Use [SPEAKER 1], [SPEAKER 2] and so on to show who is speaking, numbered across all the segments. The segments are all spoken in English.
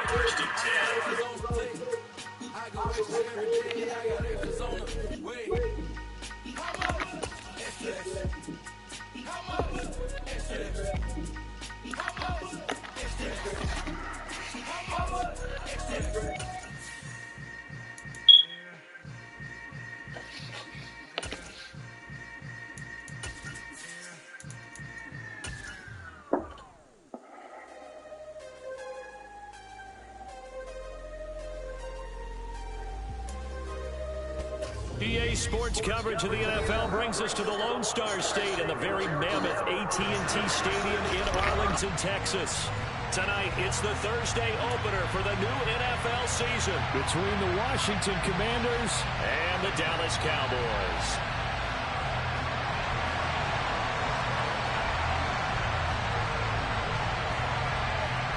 [SPEAKER 1] First and 10. I go extra every day. I got extras on the way. How much? Extra. How much? Extra. How much? Extra. How much? Extra.
[SPEAKER 2] EA Sports coverage of the NFL brings us to the Lone Star State and the very mammoth AT&T Stadium in Arlington, Texas. Tonight, it's the Thursday opener for the new NFL season between the Washington Commanders and the Dallas Cowboys.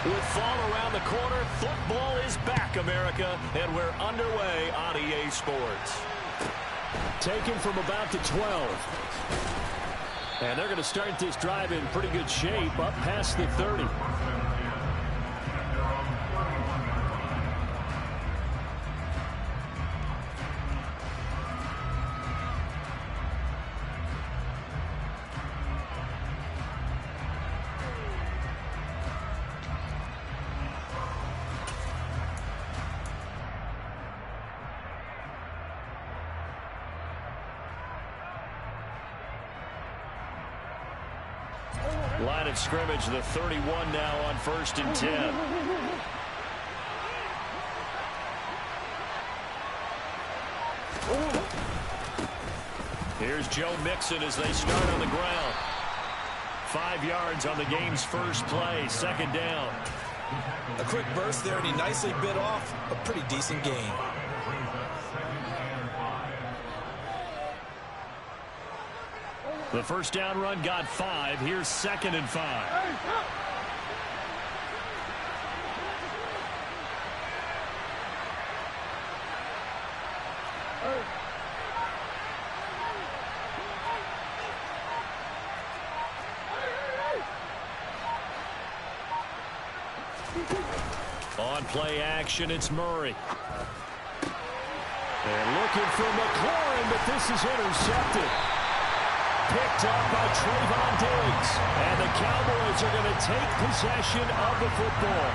[SPEAKER 2] With fall around the corner, football is back, America, and we're underway on EA Sports. Taken from about the 12. And they're going to start this drive in pretty good shape up past the 30. Line of scrimmage, the 31 now on 1st and 10. Here's Joe Mixon as they start on the ground. 5 yards on the game's first play, second down.
[SPEAKER 3] A quick burst there, and he nicely bit off a pretty decent gain.
[SPEAKER 2] The first down run got 5. Here's 2nd and 5. On play action, it's Murray. And looking for McLaurin, but this is intercepted. Picked up by Trayvon Diggs. And the Cowboys are going to take possession of the football.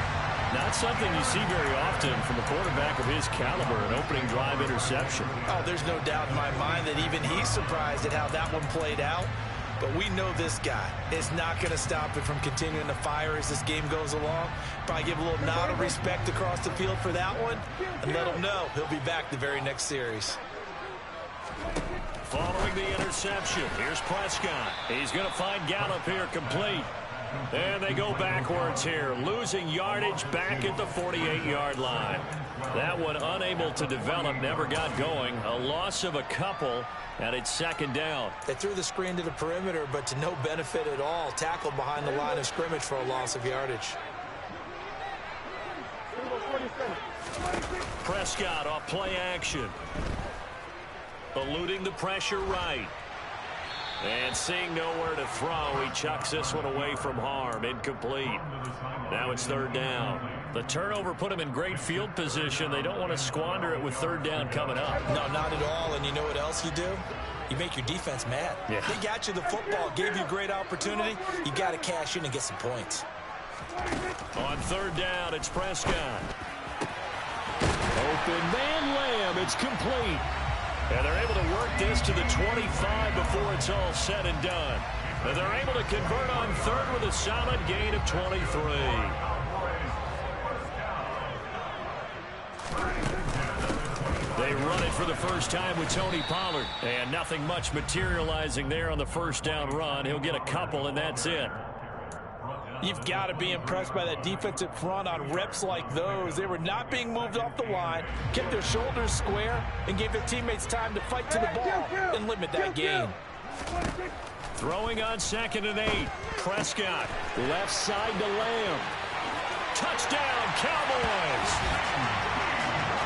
[SPEAKER 2] Not something you see very often from a quarterback of his caliber, an opening drive interception.
[SPEAKER 3] Oh, there's no doubt in my mind that even he's surprised at how that one played out. But we know this guy is not going to stop him from continuing to fire as this game goes along. Probably give a little nod of respect across the field for that one and let him know he'll be back the very next series.
[SPEAKER 2] Following the interception, here's Prescott. He's going to find Gallup here complete. And they go backwards here, losing yardage back at the 48-yard line. That one unable to develop, never got going. A loss of a couple, and it's second down.
[SPEAKER 3] They threw the screen to the perimeter, but to no benefit at all. Tackled behind the line of scrimmage for a loss of yardage.
[SPEAKER 2] Prescott off play action. Eluding the pressure right. And seeing nowhere to throw, he chucks this one away from harm. Incomplete. Now it's third down. The turnover put him in great field position. They don't want to squander it with third down coming up.
[SPEAKER 3] No, not at all. And you know what else you do? You make your defense mad.
[SPEAKER 2] Yeah.
[SPEAKER 3] They got you the football, gave you a great opportunity. You got to cash in and get some points.
[SPEAKER 2] On third down, it's Prescott. Open man Lamb. It's complete. And they're able to work this to the 25 before it's all said and done. And they're able to convert on third with a solid gain of 23. They run it for the first time with Tony Pollard. And nothing much materializing there on the first down run. He'll get a couple, and that's it.
[SPEAKER 3] You've got to be impressed by that defensive front on reps like those. They were not being moved off the line, kept their shoulders square, and gave their teammates time to fight to the ball and limit that gain.
[SPEAKER 2] Throwing on 2nd and 8. Prescott, left side to Lamb. Touchdown, Cowboys!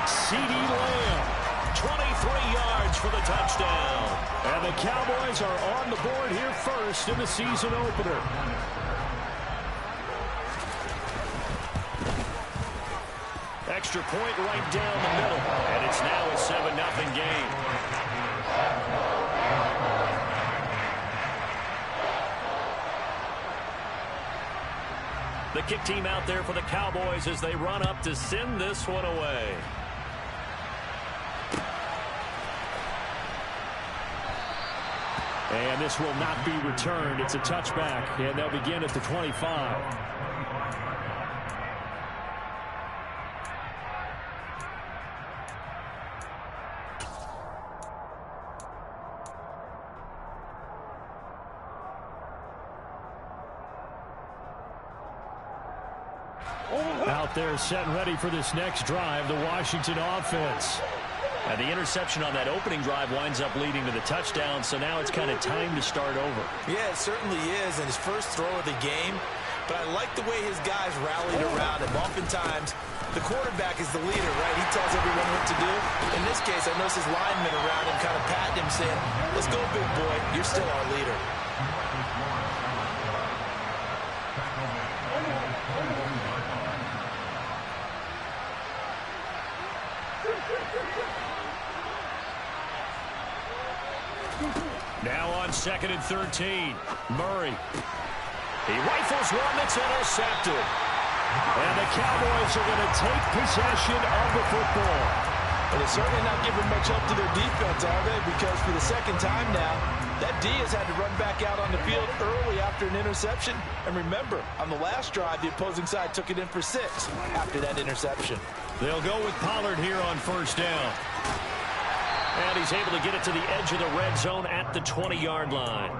[SPEAKER 2] CeeDee Lamb 23 yards for the touchdown. And the Cowboys are on the board here first in the season opener. Extra point right down the middle. And it's now a 7-0 game. The kick team out there for the Cowboys as they run up to send this one away. And this will not be returned. It's a touchback, and they'll begin at the 25. Out there set and ready for this next drive, the Washington offense. And the interception on that opening drive winds up leading to the touchdown, so now it's kind of time to start over.
[SPEAKER 3] Yeah, it certainly is, and his first throw of the game. But I like the way his guys rallied around him. Oftentimes, the quarterback is the leader, right? He tells everyone what to do. In this case, I noticed his linemen around him kind of patting him, saying, "Let's go, big boy. You're still our leader."
[SPEAKER 2] Now on 2nd and 13, Murray. He rifles one that's intercepted. And the Cowboys are going to take possession of the football.
[SPEAKER 3] And they're certainly not giving much help to their defense, are they? Because for the second time now, that D has had to run back out on the field early after an interception. And remember, on the last drive, the opposing side took it in for 6 after that interception.
[SPEAKER 2] They'll go with Pollard here on first down. And he's able to get it to the edge of the red zone at the 20-yard line.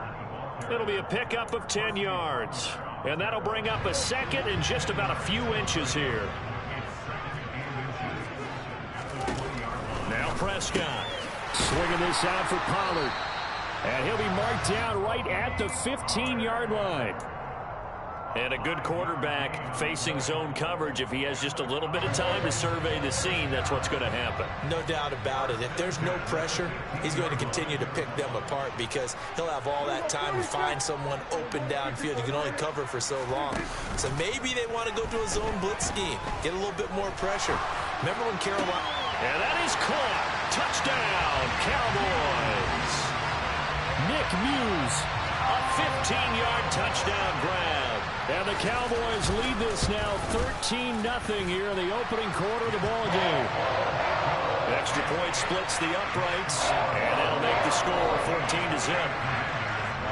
[SPEAKER 2] It'll be a pickup of 10 yards. And that'll bring up a second and just about a few inches here. Now Prescott swinging this out for Pollard. And he'll be marked down right at the 15-yard line. And a good quarterback facing zone coverage. If he has just a little bit of time to survey the scene, that's what's going to happen.
[SPEAKER 3] No doubt about it. If there's no pressure, he's going to continue to pick them apart because he'll have all that time to find someone open downfield. You can only cover for so long. So maybe they want to go to a zone blitz scheme, get a little bit more pressure. Remember when Carolina...
[SPEAKER 2] And that is caught. Touchdown, Cowboys. Nick Muse, a 15-yard touchdown grab. And the Cowboys lead this now 13-0 here in the opening quarter of the ball game. Extra point splits the uprights, and that'll make the score 14-0.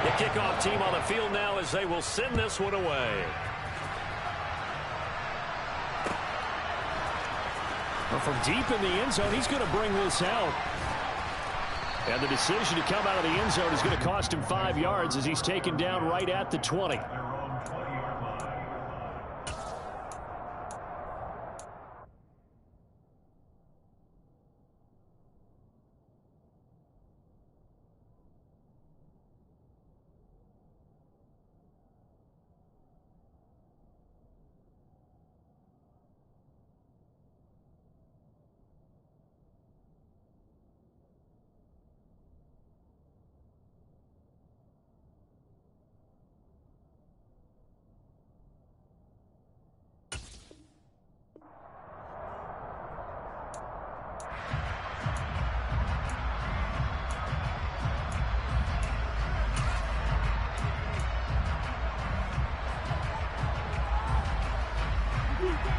[SPEAKER 2] The kickoff team on the field now as they will send this one away. Well, from deep in the end zone, he's going to bring this out. And the decision to come out of the end zone is going to cost him 5 yards as he's taken down right at the 20.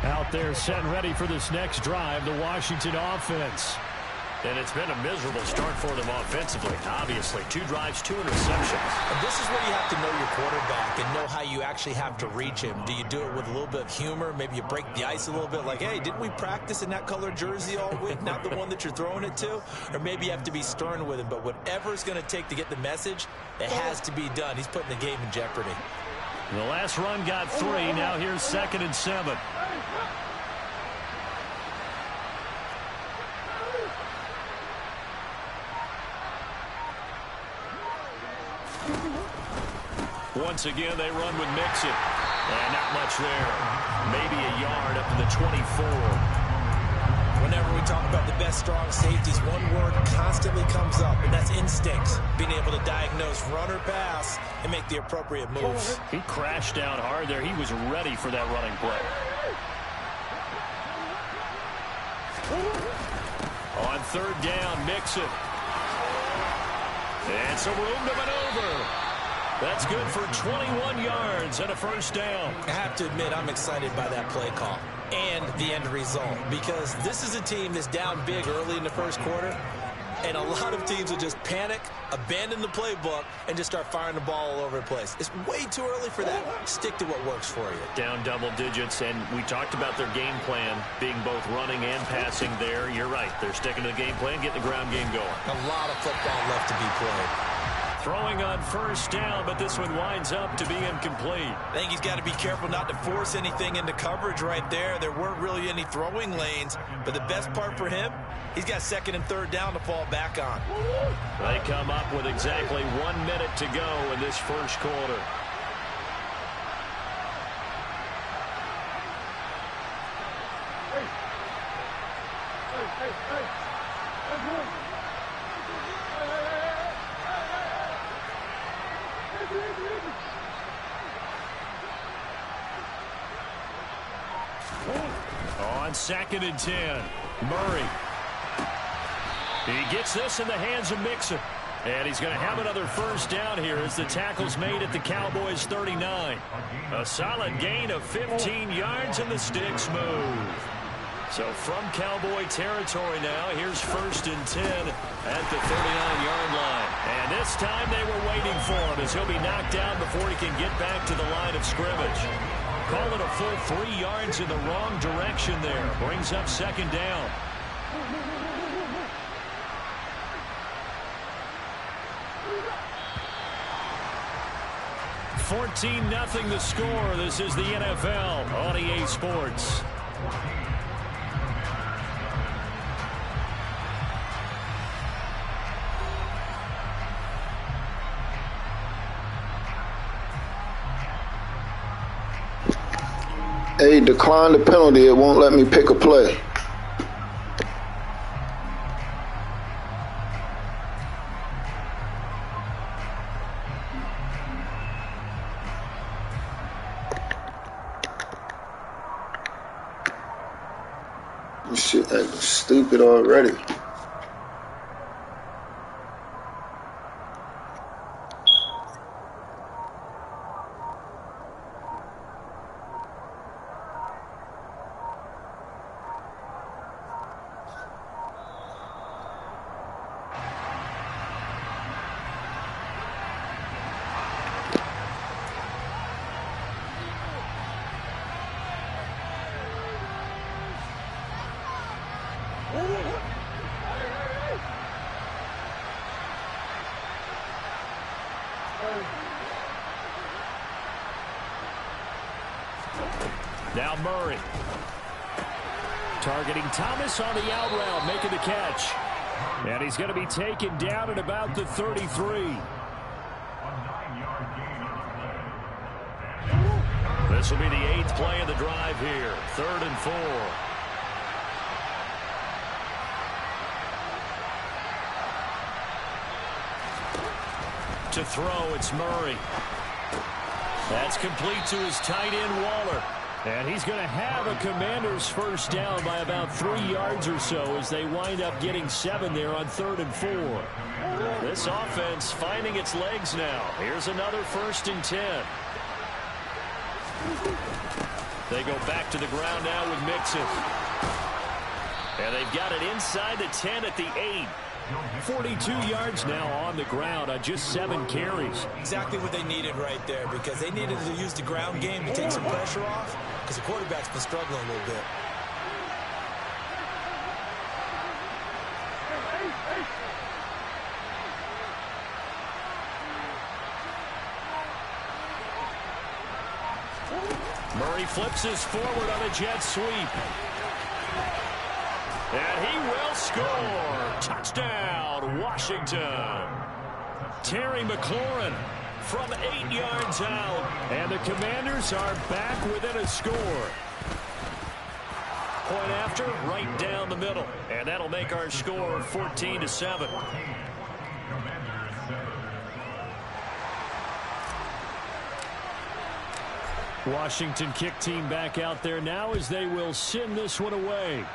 [SPEAKER 2] Out there set and ready for this next drive, the Washington offense. And it's been a miserable start for them offensively, obviously. 2 drives, 2 interceptions.
[SPEAKER 3] And this is where you have to know your quarterback and know how you actually have to reach him. Do you do it with a little bit of humor? Maybe you break the ice a little bit, like, hey, didn't we practice in that color jersey all week, not the one that you're throwing it to? Or maybe you have to be stern with him. But whatever it's going to take to get the message, it has to be done. He's putting the game in jeopardy.
[SPEAKER 2] The last run got 3. Now here's 2nd and 7. Once again, they run with Mixon. And not much there. Maybe a yard up to the 24. When
[SPEAKER 3] whenever we talk about the best strong safeties, one word constantly comes up, and that's instincts. Being able to diagnose run or pass and make the appropriate moves.
[SPEAKER 2] He crashed down hard there. He was ready for that running play. On third down, Mixon. And some room to maneuver. That's good for 21 yards and a first down.
[SPEAKER 3] I have to admit, I'm excited by that play call and the end result, because this is a team that's down big early in the first quarter, and a lot of teams will just panic, abandon the playbook, and just start firing the ball all over the place. It's way too early for that. Stick to what works for you.
[SPEAKER 2] Down double digits, and we talked about their game plan being both running and passing there. You're right. They're sticking to the game plan, getting the ground game going.
[SPEAKER 3] A lot of football left to be played.
[SPEAKER 2] Throwing on first down, but this one winds up to be incomplete.
[SPEAKER 3] I think he's got to be careful not to force anything into coverage right there. There weren't really any throwing lanes, but the best part for him, he's got second and third down to fall back on.
[SPEAKER 2] They come up with exactly 1 minute to go in this first quarter. On 2nd and 10, Murray. He gets this in the hands of Mixon. And he's going to have another first down here as the tackle's made at the Cowboys' 39. A solid gain of 15 yards, and the sticks move. So from Cowboy territory now, here's 1st and 10 at the 39-yard line. And this time they were waiting for him as he'll be knocked down before he can get back to the line of scrimmage. Call it a full 3 yards in the wrong direction there. Brings up 2nd down. $14-0 the score. This is the NFL on EA Sports.
[SPEAKER 4] Hey, decline the penalty. It won't let me pick a play. This shit acting stupid already.
[SPEAKER 2] Now Murray. Targeting Thomas on the out route, making the catch. And he's going to be taken down at about the 33. This will be the 8th play of the drive here. 3rd and 4. To throw, it's Murray. That's complete to his tight end, Waller. And he's going to have a Commanders first down by about 3 yards or so as they wind up getting 7 there on 3rd and 4. This offense finding its legs now. Here's another 1st and 10. They go back to the ground now with Mixon. And they've got it inside the 10 at the 8. 42 yards now on the ground on just 7 carries.
[SPEAKER 3] Exactly what they needed right there, because they needed to use the ground game to take some pressure off, because the quarterback's been struggling a little bit.
[SPEAKER 2] Murray flips this forward on a jet sweep. And he will score. Touchdown, Washington. Terry McLaurin from 8 yards out. And the Commanders are back within a score. point after, right down the middle. And that'll make our score 14-7. Washington kick team back out there now as they will send this one away.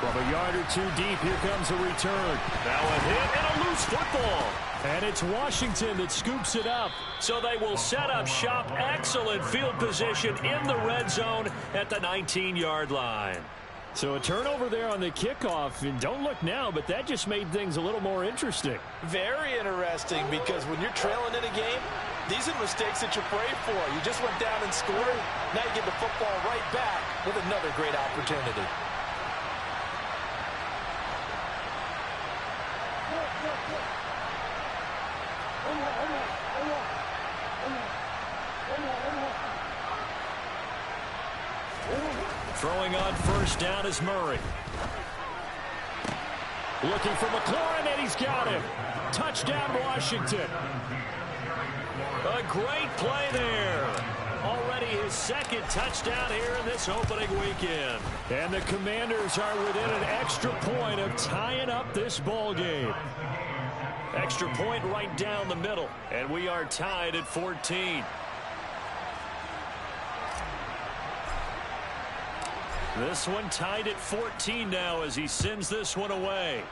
[SPEAKER 2] From a yard or two deep, here comes a return. Now a hit and a loose football. And it's Washington that scoops it up. So they will set up shop. Excellent field position in the red zone at the 19-yard line. So a turnover there on the kickoff. And don't look now, but that just made things a little more interesting.
[SPEAKER 3] Very interesting, because when you're trailing in a game, these are mistakes that you pray for. You just went down and scored. Now you get the football right back with another great opportunity.
[SPEAKER 2] Throwing on first down is Murray. Looking for McLaurin, and he's got him. Touchdown, Washington. A great play there. Already his second touchdown here in this opening weekend. And the Commanders are within an extra point of tying up this ball game. Extra point right down the middle. And we are tied at 14. This one tied at 14 now as he sends this one away.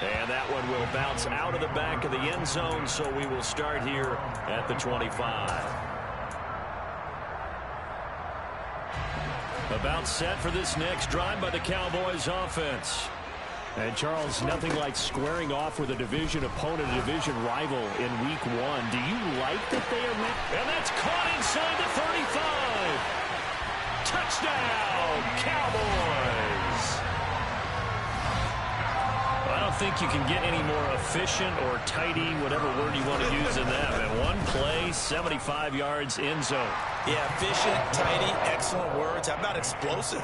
[SPEAKER 2] And that one will bounce out of the back of the end zone, so we will start here at the 25. About set for this next drive by the Cowboys offense. And, Charles, nothing like squaring off with a division opponent, a division rival in week one. Do you like that they are met? And that's caught inside the 35. Touchdown, Cowboys. I don't think you can get any more efficient or tidy, whatever word you want to use in that. And one play, 75 yards end zone.
[SPEAKER 3] Yeah, efficient, tidy, excellent words. How about explosive?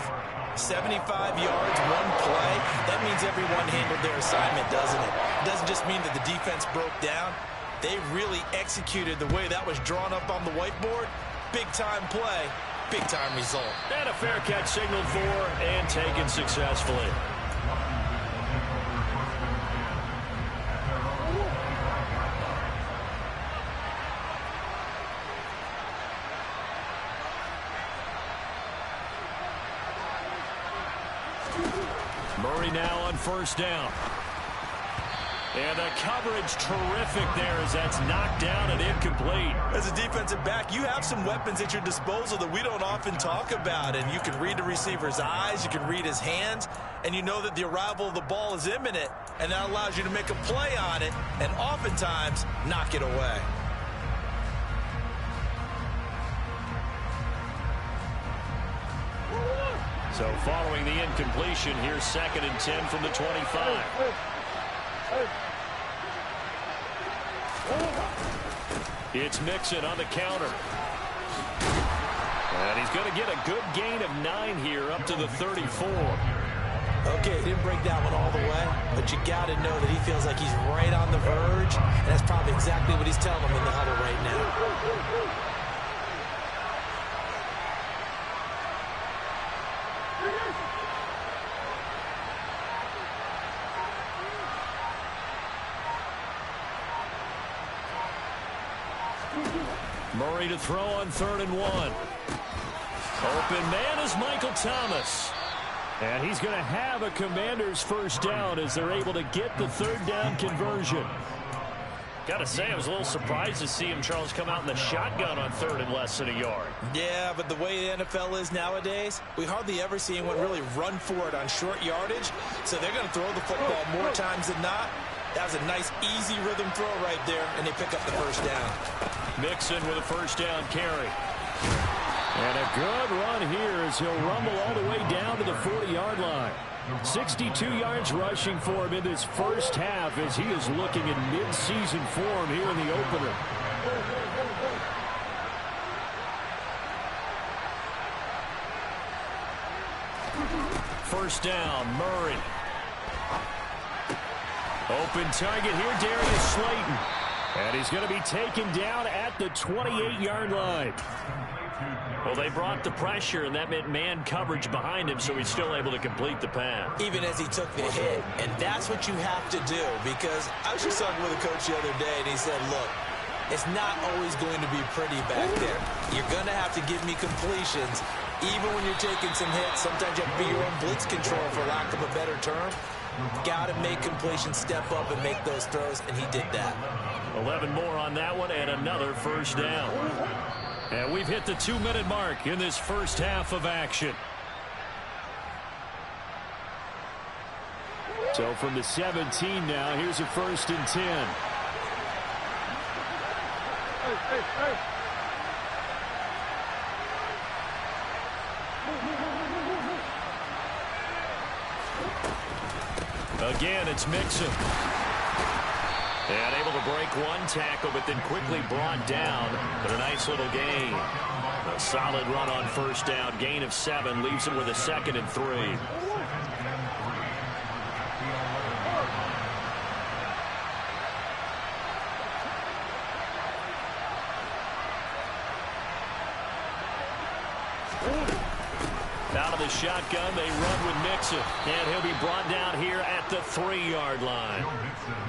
[SPEAKER 3] 75 yards, one play. That means everyone handled their assignment, doesn't it? It doesn't just mean that the defense broke down. They really executed the way that was drawn up on the whiteboard. Big-time play, big-time result.
[SPEAKER 2] And a fair catch signaled for and taken successfully. Murray now on first down. And the coverage terrific there as that's knocked down and incomplete.
[SPEAKER 3] As a defensive back, you have some weapons at your disposal that we don't often talk about. And you can read the receiver's eyes, you can read his hands, and you know that the arrival of the ball is imminent. And that allows you to make a play on it and oftentimes knock it away.
[SPEAKER 2] So following the incompletion, here's 2nd and 10 from the 25. It's Mixon on the counter. And he's going to get a good gain of 9 here up to the 34.
[SPEAKER 3] Okay, didn't break that one all the way, but you got to know that he feels like he's right on the verge, and that's probably exactly what he's telling them in the huddle right now.
[SPEAKER 2] Murray to throw on 3rd and 1. Open man is Michael Thomas. And he's going to have a Commanders first down as they're able to get the 3rd down conversion. Got to say, I was a little surprised to see him, Charles, come out in the shotgun on 3rd and less than a yard.
[SPEAKER 3] Yeah, but the way the NFL is nowadays, we hardly ever see anyone really run for it on short yardage. So they're going to throw the football more times than not. That was a nice, easy rhythm throw right there, and they pick up the first down.
[SPEAKER 2] Mixon with a first down carry. And a good run here as he'll rumble all the way down to the 40-yard line. 62 yards rushing for him in this first half as he is looking in mid-season form here in the opener. First down, Murray. Open target here, Darius Slayton. And he's going to be taken down at the 28-yard line. Well, they brought the pressure, and that meant man coverage behind him, so he's still able to complete the pass.
[SPEAKER 3] Even as he took the hit. And that's what you have to do, because I was just talking with a coach the other day, and he said, look, it's not always going to be pretty back there. You're going to have to give me completions. Even when you're taking some hits, sometimes you have to be your own blitz control, for lack of a better term. Got to make completions, step up, and make those throws, and he did that.
[SPEAKER 2] 11 more on that one, and another first down. And we've hit the 2-minute mark in this first half of action. So from the 17 now, here's a 1st and 10. Again, it's Mixon. And able to break one tackle, but then quickly brought down. But a nice little gain. A solid run on first down. Gain of 7 leaves him with a 2nd and 3. Out of the shotgun, they run with Mixon. And he'll be brought down here at the 3-yard line.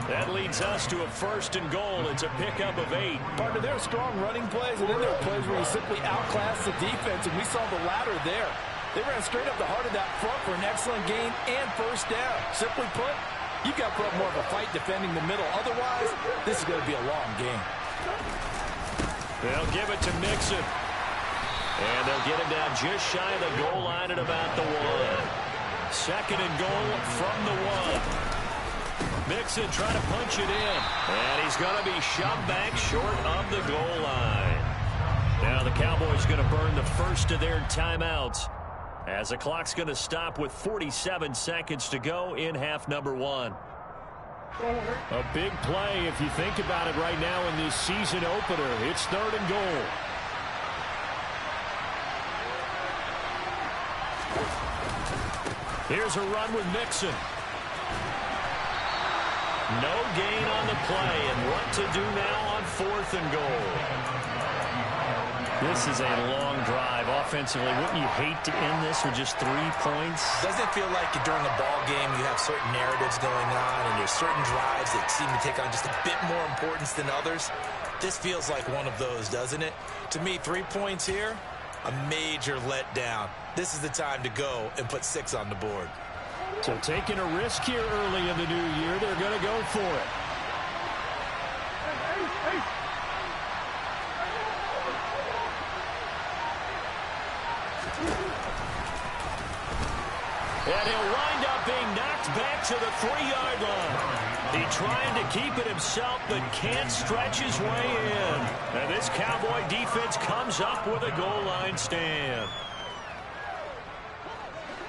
[SPEAKER 2] That leads us to a 1st and goal. It's a pickup of 8.
[SPEAKER 5] Partner, there are strong running plays, and then there are plays where you simply outclass the defense, and we saw the latter there. They ran straight up the heart of that front for an excellent gain and first down. Simply put, you've got to put up more of a fight defending the middle. Otherwise, this is going to be a long game.
[SPEAKER 2] They'll give it to Mixon. And they'll get him down just shy of the goal line at about the 1. 2nd and goal from the 1. Mixon trying to punch it in. And he's going to be shoved back short of the goal line. Now the Cowboys going to burn the first of their timeouts, as the clock's going to stop with 47 seconds to go in half number 1. A big play if you think about it right now in this season opener. It's 3rd and goal. Here's a run with Mixon. No gain on the play, and what to do now on 4th and goal. This is a long drive offensively. Wouldn't you hate to end this with just 3 points?
[SPEAKER 3] Doesn't it feel like during a ball game you have certain narratives going on, and there's certain drives that seem to take on just a bit more importance than others? This feels like one of those, doesn't it? To me, 3 points here, a major letdown. This is the time to go and put 6 on the board.
[SPEAKER 2] So taking a risk here early in the new year, they're going to go for it. And he'll wind up being knocked back to the 3-yard line. He's trying to keep it himself, but can't stretch his way in. And this Cowboy defense comes up with a goal line stand.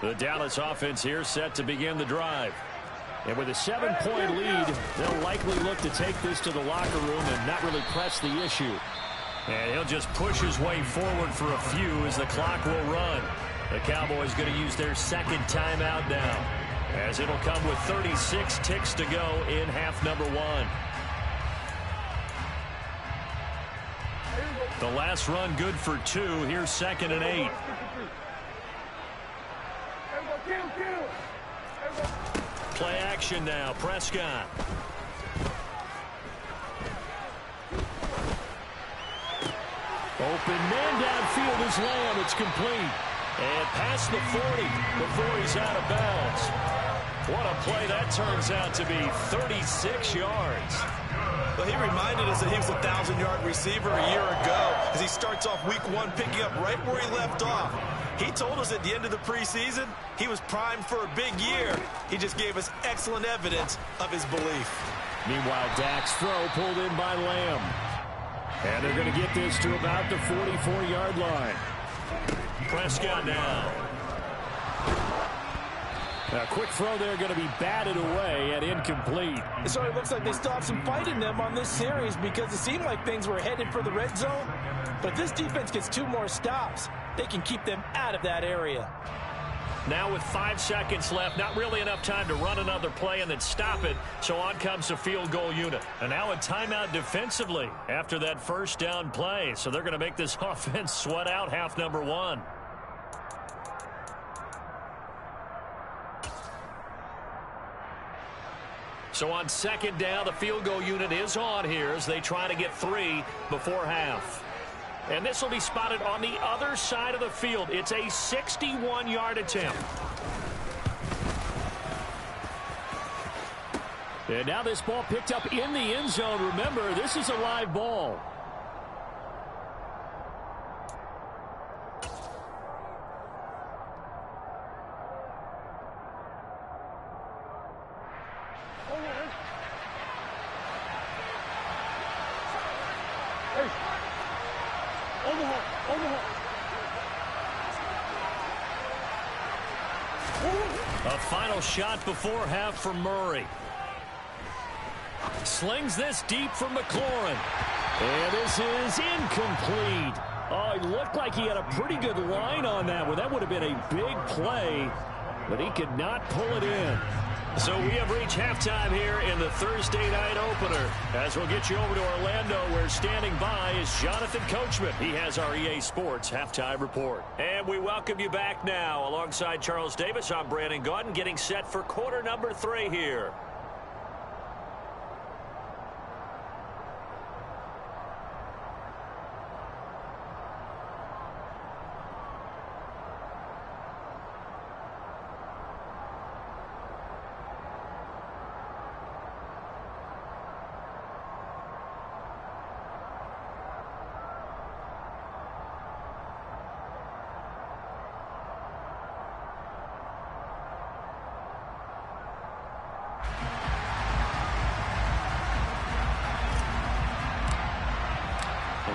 [SPEAKER 2] The Dallas offense here set to begin the drive. And with a 7-point lead, they'll likely look to take this to the locker room and not really press the issue. And he'll just push his way forward for a few as the clock will run. The Cowboys going to use their 2nd timeout now, as it'll come with 36 ticks to go in half number 1. The last run good for 2. Here's 2nd and 8. Play action now. Prescott. Open man downfield is Lamb. It's complete. And past the 40 before he's out of bounds. What a play that turns out to be. 36 yards.
[SPEAKER 3] Well, he reminded us that he was a 1,000-yard receiver a year ago, as he starts off week 1 picking up right where he left off. He told us at the end of the preseason he was primed for a big year. He just gave us excellent evidence of his belief.
[SPEAKER 2] Meanwhile, Dak's throw pulled in by Lamb. And they're going to get this to about the 44-yard line. Prescott now. A quick throw there going to be batted away and incomplete.
[SPEAKER 5] So it looks like they still have some fight in them on this series, because it seemed like things were headed for the red zone. But if this defense gets 2 more stops, they can keep them out of that area.
[SPEAKER 2] Now with 5 seconds left, not really enough time to run another play and then stop it. So on comes the field goal unit. And now a timeout defensively after that first down play. So they're going to make this offense sweat out half number 1. So on second down, the field goal unit is on here as they try to get 3 before half. And this will be spotted on the other side of the field. It's a 61-yard attempt. And now this ball picked up in the end zone. Remember, this is a live ball. A final shot before half for Murray. Slings this deep for McLaurin. And this is incomplete. Oh, it looked like he had a pretty good line on that one. That would have been a big play, but he could not pull it in. So we have reached halftime here in the Thursday night opener. As we'll get you over to Orlando, where standing by is Jonathan Coachman. He has our EA Sports halftime report. And we welcome you back now. Alongside Charles Davis, I'm Brandon Gaudin, getting set for quarter number 3 here.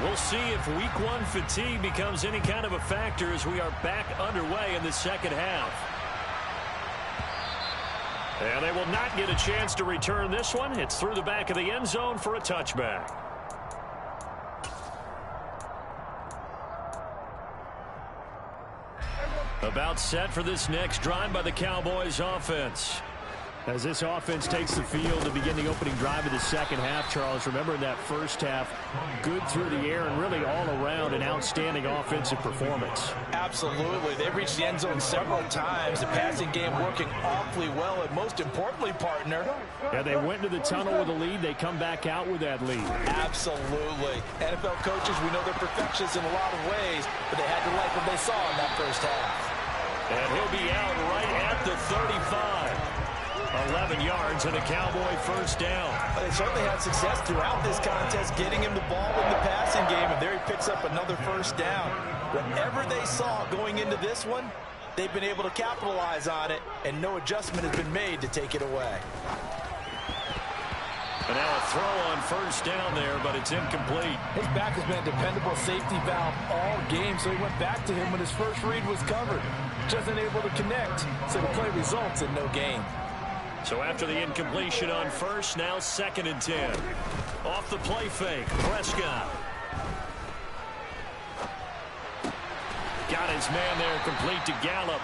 [SPEAKER 2] We'll see if week 1 fatigue becomes any kind of a factor as we are back underway in the second half. And they will not get a chance to return this one. It's through the back of the end zone for a touchback. About set for this next drive by the Cowboys offense. As this offense takes the field to begin the opening drive of the second half, Charles, remember in that first half, good through the air and really all around an outstanding offensive performance.
[SPEAKER 3] Absolutely. They reached the end zone several times. The passing game working awfully well, and most importantly, partner.
[SPEAKER 2] Yeah, they went into the tunnel with a lead. They come back out with that lead.
[SPEAKER 3] Absolutely. NFL coaches, we know they're perfectionists in a lot of ways, but they had to like what they saw in that first half.
[SPEAKER 2] And he'll be out right at the 35. 11 yards and a Cowboy first down.
[SPEAKER 3] They certainly had success throughout this contest getting him the ball in the passing game, and there he picks up another first down. Whatever they saw going into this one, they've been able to capitalize on it, and no adjustment has been made to take it away.
[SPEAKER 2] And now a throw on first down there, but it's incomplete.
[SPEAKER 5] His back has been a dependable safety valve all game, so he went back to him when his first read was covered. Just unable to connect, so the play results in no gain.
[SPEAKER 2] So after the incompletion on first, now 2nd and 10. Off the play fake, Prescott. Got his man there, complete to Gallup.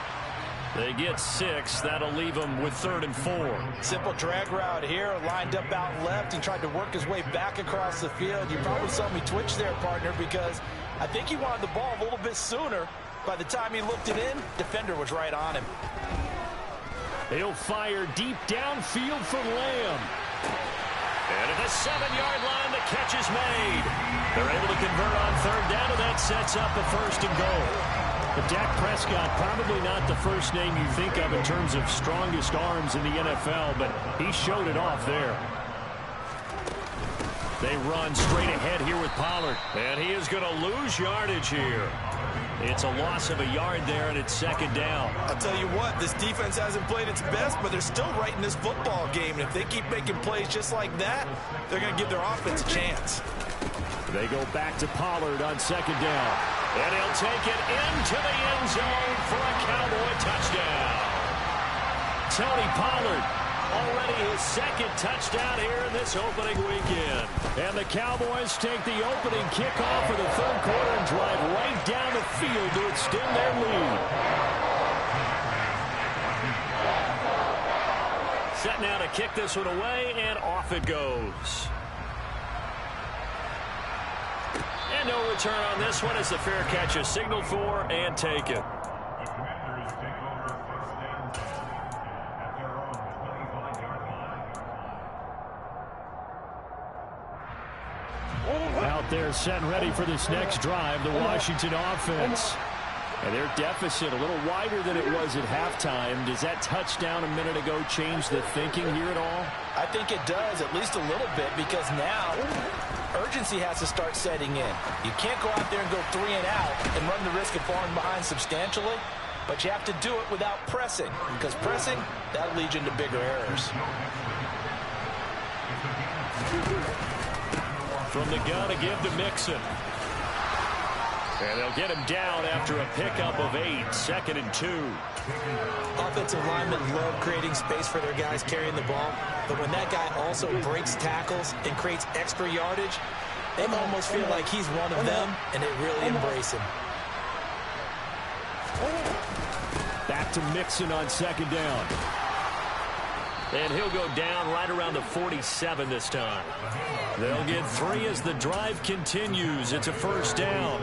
[SPEAKER 2] They get 6. That'll leave him with 3rd and 4.
[SPEAKER 3] Simple drag route here, lined up out left. He tried to work his way back across the field. You probably saw me twitch there, partner, because I think he wanted the ball a little bit sooner. By the time he looked it in, defender was right on him.
[SPEAKER 2] He'll fire deep downfield for Lamb. And at the 7-yard line, the catch is made. They're able to convert on 3rd down, and that sets up a 1st and goal. But Dak Prescott, probably not the first name you think of in terms of strongest arms in the NFL, but he showed it off there. They run straight ahead here with Pollard, and he is going to lose yardage here. It's a loss of a yard there, and it's 2nd down.
[SPEAKER 3] I'll tell you what, this defense hasn't played its best, but they're still right in this football game. And if they keep making plays just like that, they're going to give their offense a chance.
[SPEAKER 2] They go back to Pollard on 2nd down. And he'll take it into the end zone for a Cowboy touchdown. Tony Pollard, already his 2nd touchdown here in this opening weekend. And the Cowboys take the opening kickoff of the 3rd quarter and drive right down the field to extend their lead. Set now to kick this one away, and off it goes. And no return on this one as the fair catch is signaled for and taken. Out there set and ready for this next drive, the Washington offense. And their deficit a little wider than it was at halftime. Does that touchdown a minute ago change the thinking here at all?
[SPEAKER 5] I think it does, at least a little bit, because now urgency has to start setting in. You can't go out there and go 3 and out and run the risk of falling behind substantially, but you have to do it without pressing, because pressing, that'll lead you into bigger errors.
[SPEAKER 2] From the gun to give to Mixon. And they'll get him down after a pickup of 8, 2nd and 2.
[SPEAKER 5] Offensive linemen love creating space for their guys carrying the ball, but when that guy also breaks tackles and creates extra yardage, they almost feel like he's one of them, and they really embrace him.
[SPEAKER 2] Back to Mixon on 2nd down. And he'll go down right around the 47 this time. They'll get 3 as the drive continues. It's a 1st down.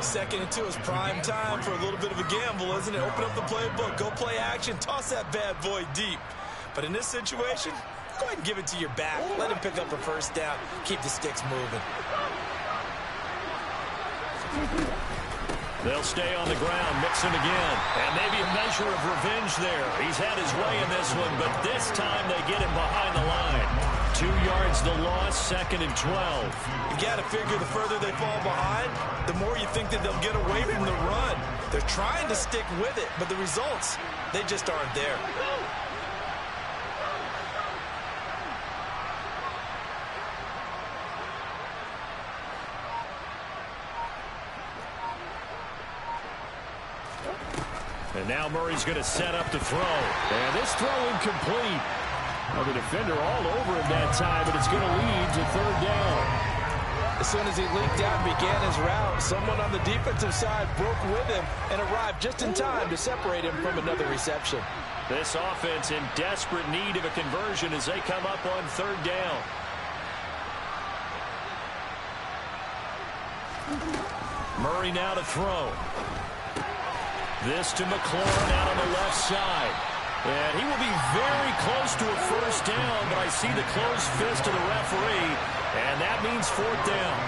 [SPEAKER 5] 2nd and 2 is prime time for a little bit of a gamble, isn't it? Open up the playbook, go play action, toss that bad boy deep. But in this situation, go ahead and give it to your back. Let him pick up a 1st down. Keep the sticks moving.
[SPEAKER 2] They'll stay on the ground, Mixon again. And maybe a measure of revenge there. He's had his way in this one, but this time they get him behind the line. 2 yards the loss, 2nd and 12.
[SPEAKER 5] You got to figure the further they fall behind, the more you think that they'll get away from the run. They're trying to stick with it, but the results, they just aren't there.
[SPEAKER 2] And now Murray's going to set up to throw. And this throw incomplete. Well, the defender all over him that time, but it's going to lead to 3rd down.
[SPEAKER 5] As soon as he leaked out and began his route, someone on the defensive side broke with him and arrived just in time to separate him from another reception.
[SPEAKER 2] This offense in desperate need of a conversion as they come up on 3rd down. Murray now to throw. This to McLaurin out on the left side. And he will be very close to a 1st down, but I see the closed fist of the referee, and that means 4th down.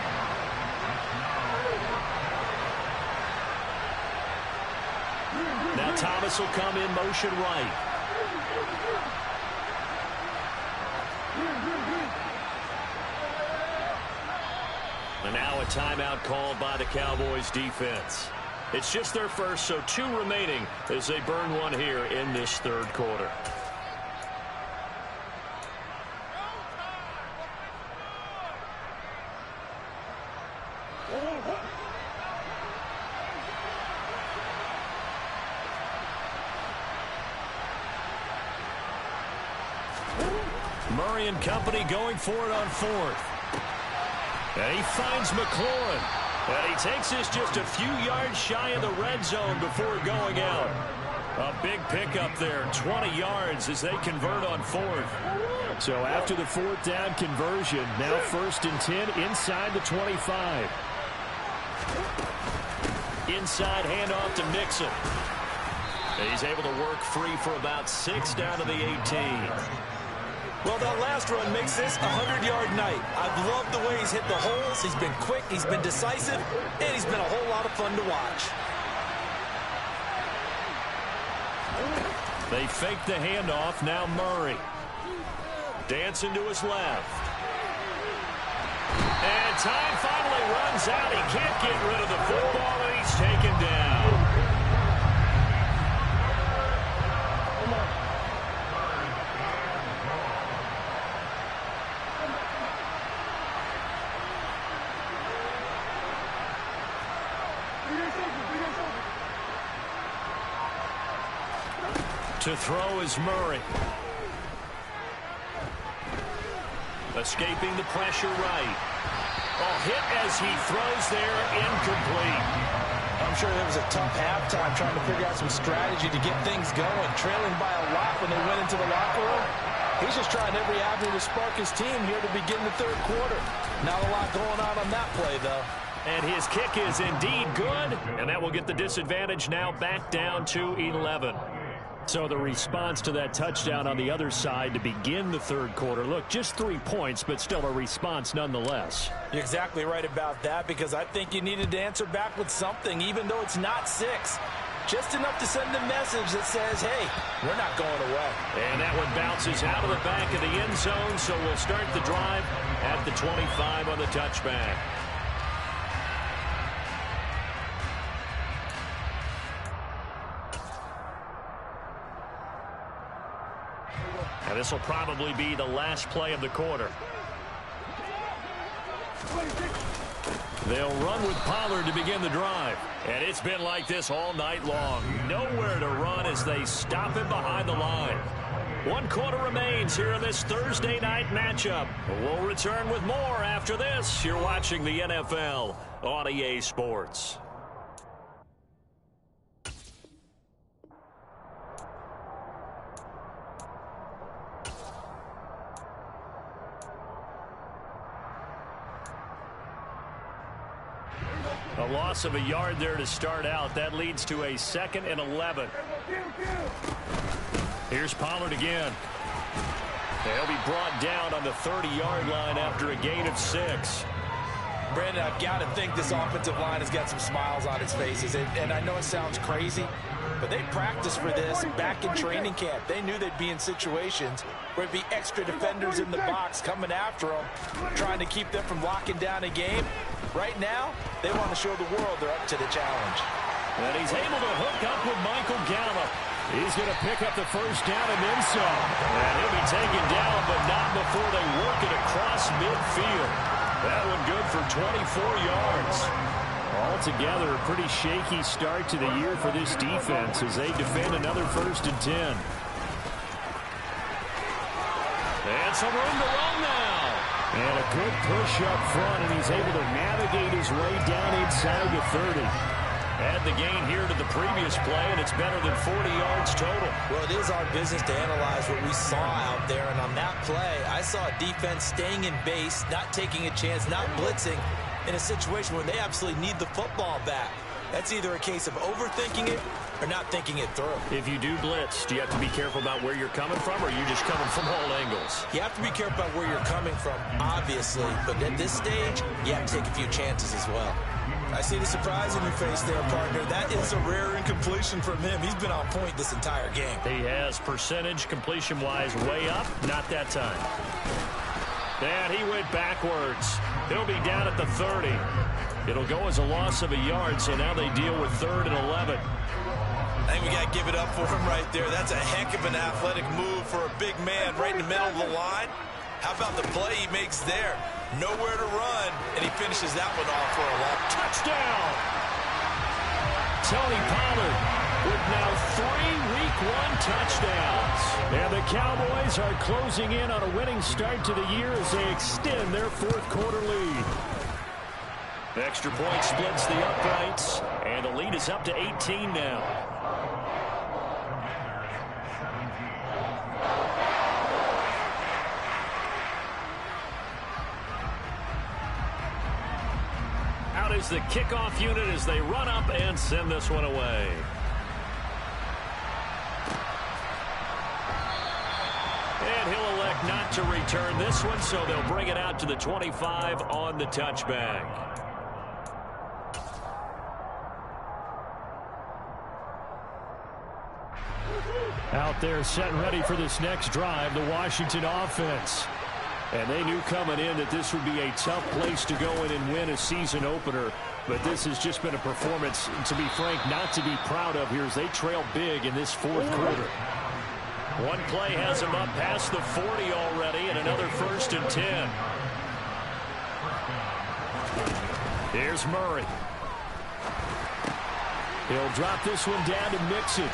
[SPEAKER 2] Now Thomas will come in motion right. And now a timeout called by the Cowboys defense. It's just their first, so 2 remaining as they burn one here in this 3rd quarter. Murray and company going for it on 4th. And he finds McLaurin. And he takes this just a few yards shy of the red zone before going out. A big pickup there, 20 yards as they convert on 4th. So after the 4th down conversion, now 1st and 10 inside the 25. Inside handoff to Mixon. And he's able to work free for about 6 down to the 18.
[SPEAKER 5] Well, that last run makes this a 100-yard night. I've loved the way he's hit the holes. He's been quick, he's been decisive, and he's been a whole lot of fun to watch.
[SPEAKER 2] They fake the handoff. Now Murray. Dancing to his left. And time finally runs out. He can't get rid of the football, and he's taken down. To throw is Murray. Escaping the pressure right. Oh, hit as he throws there, incomplete.
[SPEAKER 5] I'm sure there was a tough halftime trying to figure out some strategy to get things going. Trailing by a lot when they went into the locker room. He's just trying every avenue to spark his team here to begin the third quarter. Not a lot going on that play, though.
[SPEAKER 2] And his kick is indeed good, and that will get the disadvantage now back down to 11. So the response to that touchdown on the other side to begin the third quarter. Look, just 3 points, but still a response nonetheless.
[SPEAKER 5] You're exactly right about that, because I think you needed to answer back with something, even though it's not 6. Just enough to send a message that says, hey, we're not going away.
[SPEAKER 2] And that one bounces out of the back of the end zone, so we'll start the drive at the 25 on the touchback. And this will probably be the last play of the quarter. They'll run with Pollard to begin the drive. And it's been like this all night long. Nowhere to run as they stop him behind the line. 1 quarter remains here in this Thursday night matchup. We'll return with more after this. You're watching the NFL on EA Sports. A loss of a yard there to start out. That leads to a 2nd and 11. Here's Pollard again. They'll be brought down on the 30-yard line after a gain of 6.
[SPEAKER 5] Brandon, I've got to think this offensive line has got some smiles on its faces. And I know it sounds crazy, but they practiced for this back in training camp. They knew they'd be in situations where there'd be extra defenders in the box coming after them, trying to keep them from locking down a game. Right now, they want to show the world they're up to the challenge.
[SPEAKER 2] And he's able to hook up with Michael Gallup. He's going to pick up the first down and then some. And he'll be taken down, but not before they work it across midfield. That one good for 24 yards. Altogether, a pretty shaky start to the year for this defense as they defend another 1st and 10. And some room to run now. And a good push up front, and he's able to navigate his way down inside the 30. Add the gain here to the previous play, and it's better than 40 yards total.
[SPEAKER 5] Well, it is our business to analyze what we saw out there, and on that play, I saw a defense staying in base, not taking a chance, not blitzing, in a situation where they absolutely need the football back. That's either a case of overthinking it or not thinking it through.
[SPEAKER 2] If you do blitz, do you have to be careful about where you're coming from, or are you just coming from all angles?
[SPEAKER 5] You have to be careful about where you're coming from, obviously, but at this stage, you have to take a few chances as well. I see the surprise in your face there, partner. That is a rare incompletion from him. He's been on point this entire game.
[SPEAKER 2] He has percentage completion-wise way up, not that time. And he went backwards. He'll be down at the 30. It'll go as a loss of a yard, so now they deal with 3rd and 11.
[SPEAKER 5] I think we got to give it up for him right there. That's a heck of an athletic move for a big man right in the middle of the line. How about the play he makes there? Nowhere to run, and he finishes that one off for a long
[SPEAKER 2] touchdown. Tony Pollard with now 3 Week 1 touchdowns. And the Cowboys are closing in on a winning start to the year as they extend their 4th quarter lead. The extra point splits the uprights, and the lead is up to 18 now. Out is the kickoff unit as they run up and send this one away. And he'll elect not to return this one, so they'll bring it out to the 25 on the touchback. Out there set and ready for this next drive, the Washington offense. And they knew coming in that this would be a tough place to go in and win a season opener. But this has just been a performance, to be frank, not to be proud of here as they trail big in this 4th quarter. One play has them up past the 40 already, and another 1st and 10. Here's Murray. He'll drop this one down to Mixon.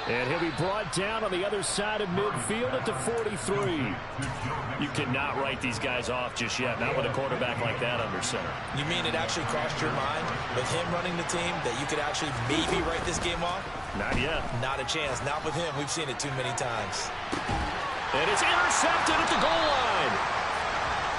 [SPEAKER 2] And he'll be brought down on the other side of midfield at the 43. You cannot write these guys off just yet, not with a quarterback like that under center.
[SPEAKER 5] You mean it actually crossed your mind with him running the team that you could actually maybe write this game off?
[SPEAKER 2] Not yet.
[SPEAKER 5] Not a chance. Not with him. We've seen it too many times.
[SPEAKER 2] And it's intercepted at the goal line.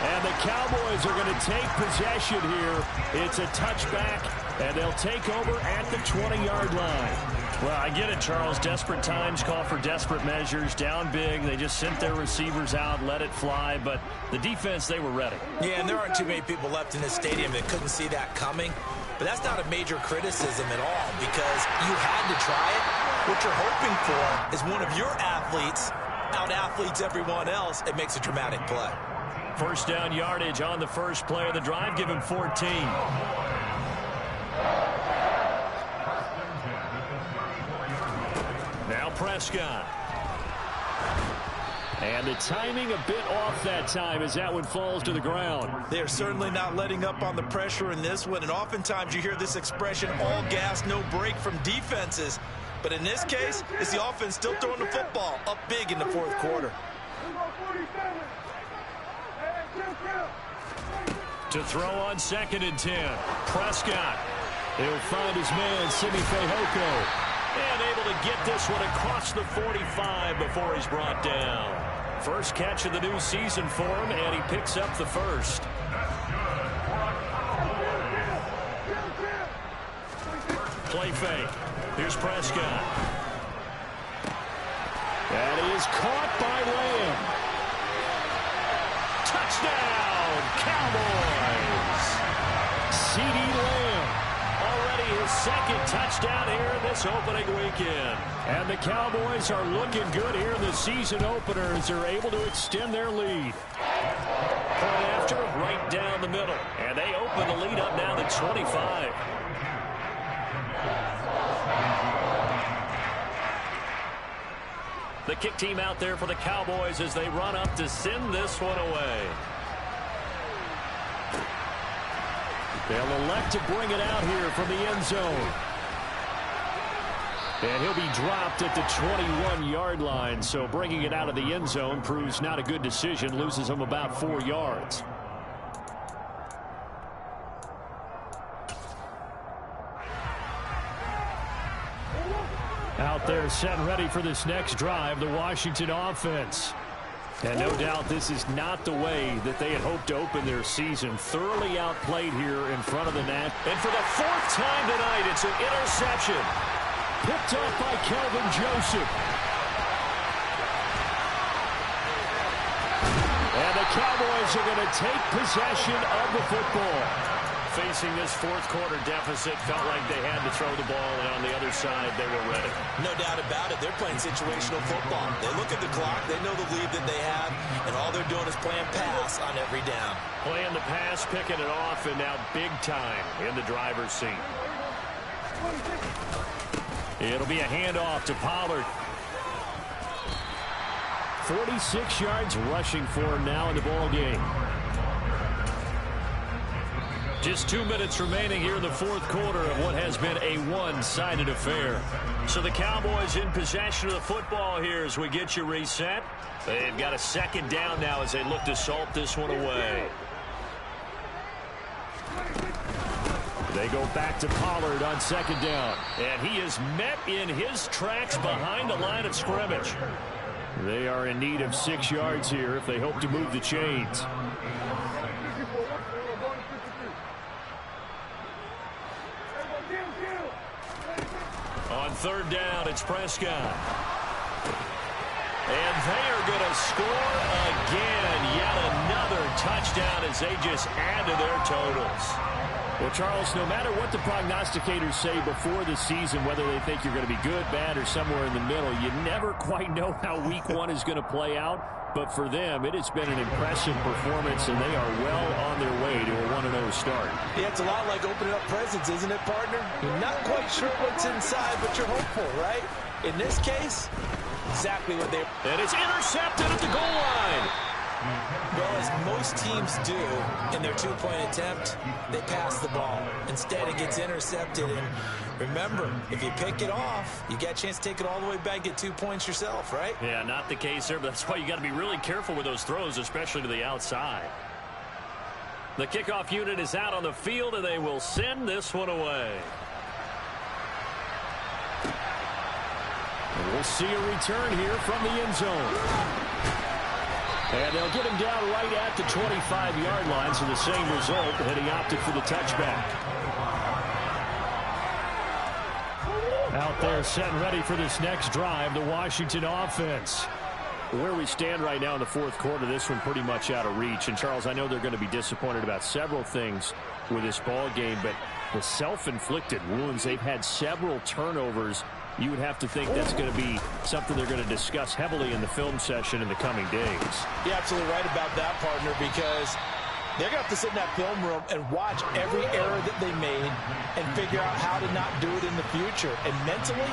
[SPEAKER 2] And the Cowboys are going to take possession here. It's a touchback, and they'll take over at the 20-yard line. Well, I get it, Charles. Desperate times call for desperate measures. Down big, they just sent their receivers out, let it fly. But the defense, they were ready.
[SPEAKER 3] Yeah, and there aren't too many people left in this stadium that couldn't see that coming. But that's not a major criticism at all because you had to try it. What you're hoping for is one of your athletes out-athletes everyone else. It makes a dramatic play.
[SPEAKER 2] First down yardage on the first play of the drive. Give him 14. Now Prescott. And the timing a bit off that time as that one falls to the ground.
[SPEAKER 3] They're certainly not letting up on the pressure in this one. And oftentimes you hear this expression, all gas, no break from defenses. But in this case, it's the offense still throwing the football up big in the fourth quarter.
[SPEAKER 2] To throw on 2nd and 10. Prescott. He'll find his man, Simi Fehoko. And able to get this one across the 45 before he's brought down. First catch of the new season for him, and he picks up the first. Play fake. Here's Prescott. And he is caught by Lamb. Touchdown, Cowboys. CeeDee Lamb. Already his second touchdown here in this opening weekend. And the Cowboys are looking good here in the season opener as they're able to extend their lead. Point after, right down the middle. And they open the lead up now to 25. The kick team out there for the Cowboys as they run up to send this one away. They'll elect to bring it out here from the end zone. And he'll be dropped at the 21-yard line, so bringing it out of the end zone proves not a good decision, loses him about 4 yards. Out there set and ready for this next drive, the Washington offense. And no doubt this is not the way that they had hoped to open their season. Thoroughly outplayed here in front of the net. And for the 4th time tonight, it's an interception. Picked up by Kelvin Joseph. And the Cowboys are going to take possession of the football. Facing this fourth quarter deficit, felt like they had to throw the ball, and on the other side, they were ready.
[SPEAKER 3] No doubt about it. They're playing situational football. They look at the clock. They know the lead that they have, and all they're doing is playing pass on every down.
[SPEAKER 2] Playing the pass, picking it off, and now big time in the driver's seat. It'll be a handoff to Pollard. 46 yards rushing for him now in the ball game. Just 2 minutes remaining here in the fourth quarter of what has been a one-sided affair. So the Cowboys in possession of the football here as we get you reset. They've got a second down now as they look to salt this one away. They go back to Pollard on second down. And he is met in his tracks behind the line of scrimmage. They are in need of 6 yards here if they hope to move the chains. On third down, it's Prescott. And they are going to score again. Yet another touchdown as they just add to their totals. Well, Charles, no matter what the prognosticators say before the season, whether they think you're going to be good, bad, or somewhere in the middle, you never quite know how week one is going to play out. But for them, it has been an impressive performance, and they are well on their way to a 1-0 start.
[SPEAKER 3] Yeah, it's a lot like opening up presents, isn't it, partner? You're not quite sure what's inside, but you're hopeful, right? In this case, exactly what they...
[SPEAKER 2] And it's intercepted at the goal line.
[SPEAKER 3] Well, as most teams do in their two-point attempt, they pass the ball. Instead, it gets intercepted. And remember, if you pick it off, you got a chance to take it all the way back, get 2 points yourself, right?
[SPEAKER 2] Yeah, not the case there, but that's why you got to be really careful with those throws, especially to the outside. The kickoff unit is out on the field, and they will send this one away. And we'll see a return here from the end zone. And they'll get him down right at the 25-yard line, so the same result, and he opted for the touchback. Out there set and ready for this next drive, the Washington offense. Where we stand right now in the fourth quarter, this one pretty much out of reach. And, Charles, I know they're going to be disappointed about several things with this ball game, but the self-inflicted wounds, they've had several turnovers. You would have to think that's going to be something they're going to discuss heavily in the film session in the coming days.
[SPEAKER 3] You're absolutely right about that, partner, because they're going to have to sit in that film room and watch every error that they made and figure out how to not do it in the future. And mentally,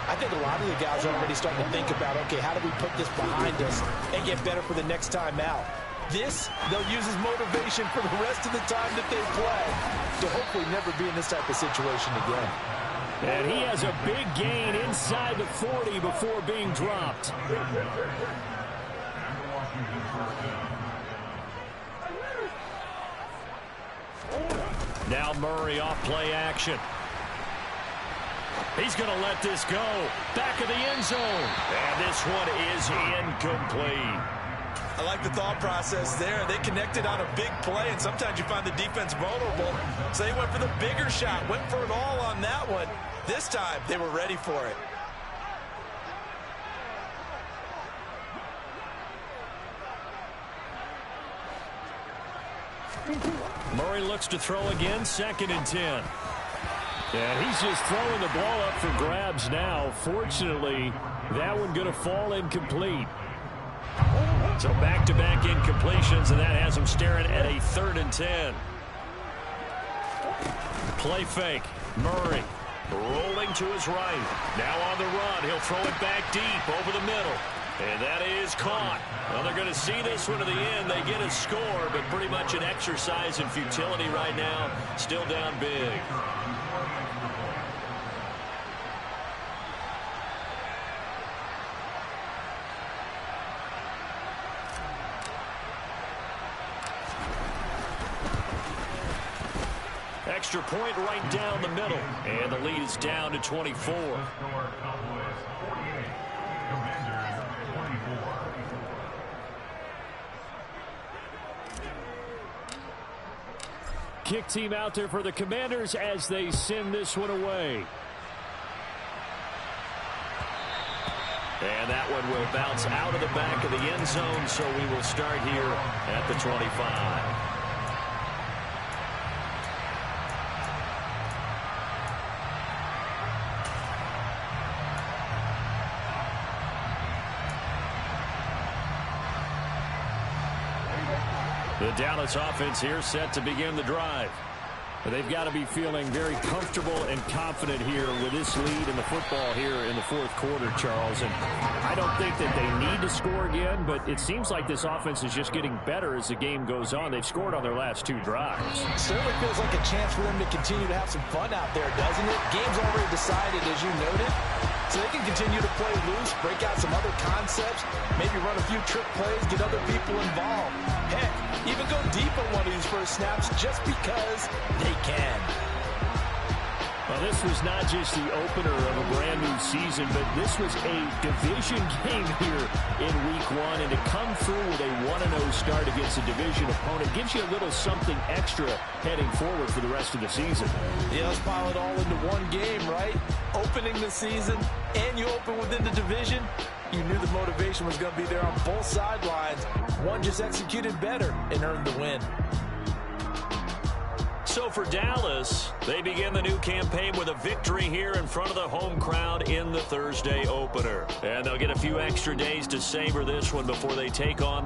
[SPEAKER 3] I think a lot of the guys are already starting to think about, okay, how do we put this behind us and get better for the next time out? This, they'll use as motivation for the rest of the time that they play to hopefully never be in this type of situation again.
[SPEAKER 2] And he has a big gain inside the 40 before being dropped. Now Murray off play action. He's going to let this go. Back of the end zone. And this one is incomplete.
[SPEAKER 3] I like the thought process there. They connected on a big play, and sometimes you find the defense vulnerable. So they went for the bigger shot, went for it all on that one. This time, they were ready for it.
[SPEAKER 2] Murray looks to throw again, 2nd and 10. And he's just throwing the ball up for grabs now. Fortunately, that one going to fall incomplete. So back-to-back incompletions, and that has him staring at a 3rd and 10. Play fake. Murray rolling to his right. Now on the run. He'll throw it back deep over the middle. And that is caught. Well, they're going to see this one to the end. They get a score, but pretty much an exercise in futility right now. Still down big. Extra point right down the middle. And the lead is down to 24. Kick team out there for the Commanders as they send this one away. And that one will bounce out of the back of the end zone, so we will start here at the 25. The Dallas offense here set to begin the drive. They've got to be feeling very comfortable and confident here with this lead in the football here in the fourth quarter, Charles. And I don't think that they need to score again, but it seems like this offense is just getting better as the game goes on. They've scored on their last 2 drives.
[SPEAKER 3] It certainly feels like a chance for them to continue to have some fun out there, doesn't it? Game's already decided, as you noted. So they can continue to play loose, break out some other concepts, maybe run a few trick plays, get other people involved. Heck, even go deep on one of these first snaps just because they can.
[SPEAKER 2] Well, this was not just the opener of a brand new season, but this was a division game here in week 1. And to come through with a 1-0 start against a division opponent gives you a little something extra heading forward for the rest of the season.
[SPEAKER 3] Yeah, let's pile it all into one game, right? Opening the season, and you open within the division. You knew the motivation was going to be there on both sidelines. One just executed better and earned the win.
[SPEAKER 2] So for Dallas, they begin the new campaign with a victory here in front of the home crowd in the Thursday opener. And they'll get a few extra days to savor this one before they take on.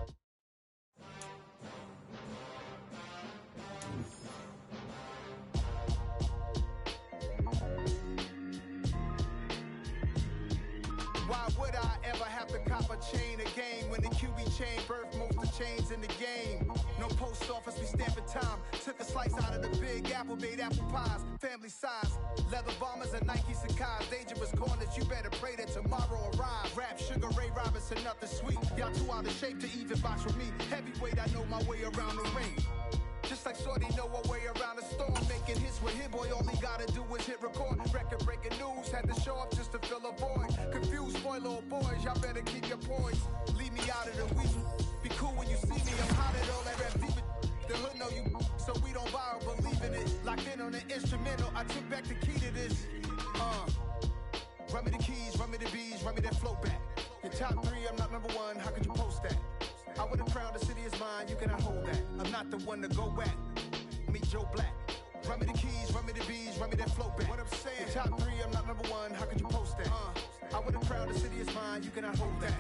[SPEAKER 6] Why would I ever have to cop a chain again when the QB chain birthed most of chains in the game? No post office, we stamping time. Took a slice out of the big apple, made apple pies, family size. Leather bombers and Nike Sacai's. Dangerous corners, you better pray that tomorrow arrives. Rap, Sugar Ray Robinson, nothing sweet. Y'all too out of shape to even box with me. Heavyweight, I know my way around the ring. Just like Shorty know a way around the storm. Making hits with Hit Boy, all he gotta do is hit record. Record breaking news, had to show up just to fill a void. Confused, spoil little boys, y'all better keep your poise. Leave me out of the weasel. Be cool you see me, I'm hot at all that rap deep. The hood know you, so we don't borrow, believe in it. Locked in on the instrumental, I took back the key to this. Run me the keys, run me the bees, run me that flow back. Your top 3, I'm not number 1, how could you post that? I would've crowned the city is mine, you cannot hold that. I'm not the one to go back. Meet Joe Black. Run me the keys, run me the bees, run me that flow back. What I'm saying, your top 3, I'm not number 1, how could you post that? I would've crowned the city is mine, you cannot hold that.